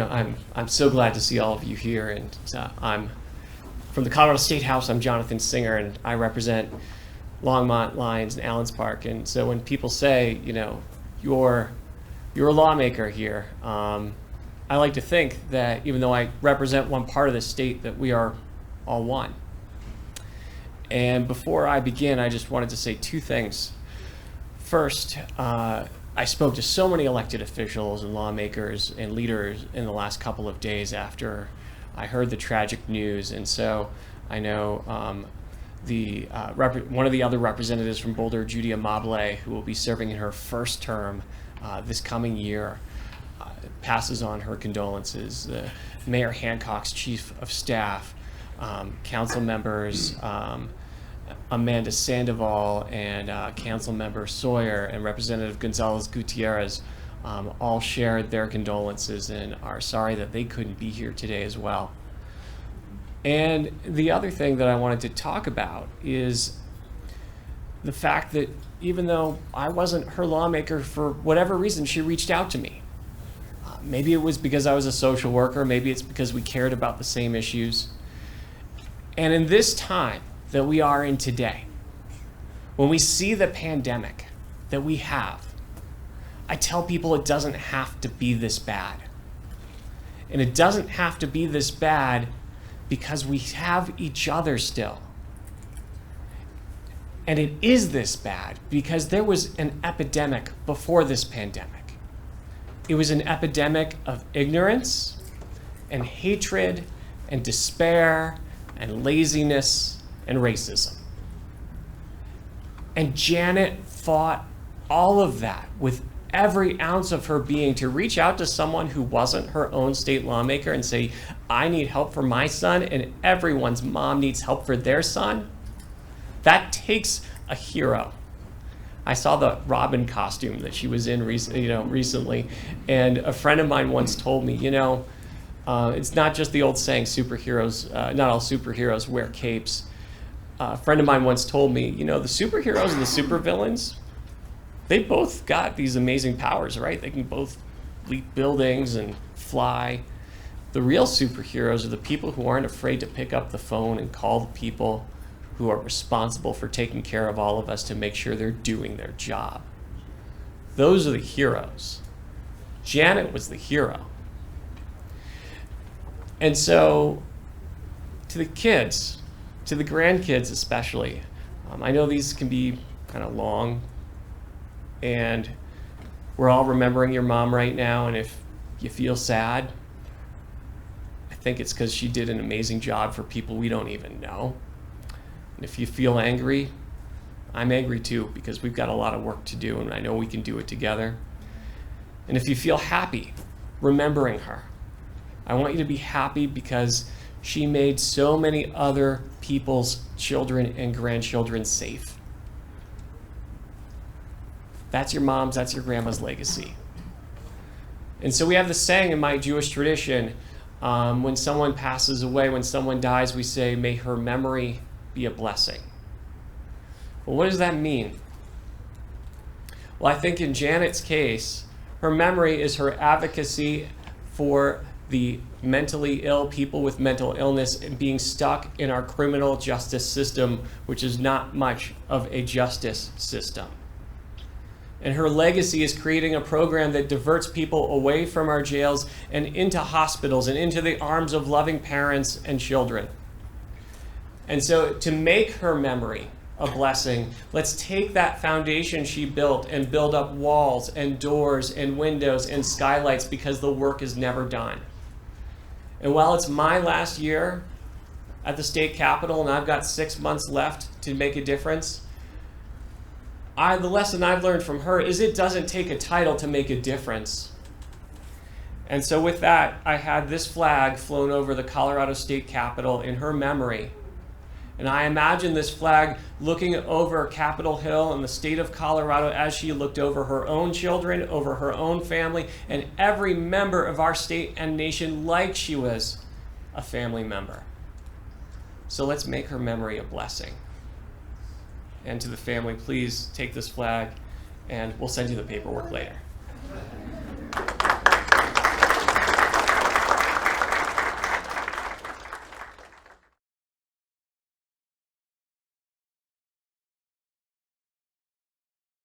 I'm so glad to see all of you here, and I'm from the Colorado State House. I'm Jonathan Singer, and I represent Longmont, Lyons, and Allens Park. And so when people say, you're a lawmaker here, I like to think that even though I represent one part of the state, that we are all one. And before I begin, I just wanted to say two things. First, I spoke to so many elected officials and lawmakers and leaders in the last couple of days after I heard the tragic news. And so I know one of the other representatives from Boulder, Judy Amable, who will be serving in her first term this coming year, passes on her condolences. Mayor Hancock's chief of staff, council members, Amanda Sandoval and council member Sawyer and Representative Gonzalez Gutierrez all shared their condolences and are sorry that they couldn't be here today as well. And the other thing that I wanted to talk about is the fact that even though I wasn't her lawmaker, for whatever reason, she reached out to me. Maybe it was because I was a social worker, maybe it's because we cared about the same issues. And in this time that we are in today, when we see the pandemic that we have, I tell people it doesn't have to be this bad. And it doesn't have to be this bad because we have each other still. And it is this bad because there was an epidemic before this pandemic. It was an epidemic of ignorance and hatred and despair and laziness and racism. And Janet fought all of that with every ounce of her being to reach out to someone who wasn't her own state lawmaker and say, I need help for my son, and everyone's mom needs help for their son. That takes a hero. I saw the Robin costume that she was in recently, and a friend of mine once told me, it's not just the old saying, superheroes, not all superheroes wear capes. A friend of mine once told me, the superheroes and the supervillains, they both got these amazing powers, right? They can both leap buildings and fly. The real superheroes are the people who aren't afraid to pick up the phone and call the people who are responsible for taking care of all of us to make sure they're doing their job. Those are the heroes. Janet was the hero. And so, to the kids, to the grandkids especially, I know these can be kind of long, and we're all remembering your mom right now, and if you feel sad, I think it's because she did an amazing job for people we don't even know. And if you feel angry, I'm angry too, because we've got a lot of work to do, and I know we can do it together. And if you feel happy remembering her, I want you to be happy because she made so many other people's children and grandchildren safe. That's your mom's, that's your grandma's legacy. And so we have this saying in my Jewish tradition, when someone passes away, when someone dies, we say, may her memory be a blessing. Well, what does that mean? Well, I think in Janet's case, her memory is her advocacy for the mentally ill, people with mental illness, and being stuck in our criminal justice system, which is not much of a justice system. And her legacy is creating a program that diverts people away from our jails and into hospitals and into the arms of loving parents and children. And so to make her memory a blessing, let's take that foundation she built and build up walls and doors and windows and skylights, because the work is never done. And while it's my last year at the state capitol and I've got 6 months left to make a difference, the lesson I've learned from her is it doesn't take a title to make a difference. And so with that, I had this flag flown over the Colorado State Capitol in her memory. And I imagine this flag looking over Capitol Hill and the state of Colorado as she looked over her own children, over her own family, and every member of our state and nation like she was a family member. So let's make her memory a blessing. And to the family, please take this flag, and we'll send you the paperwork later.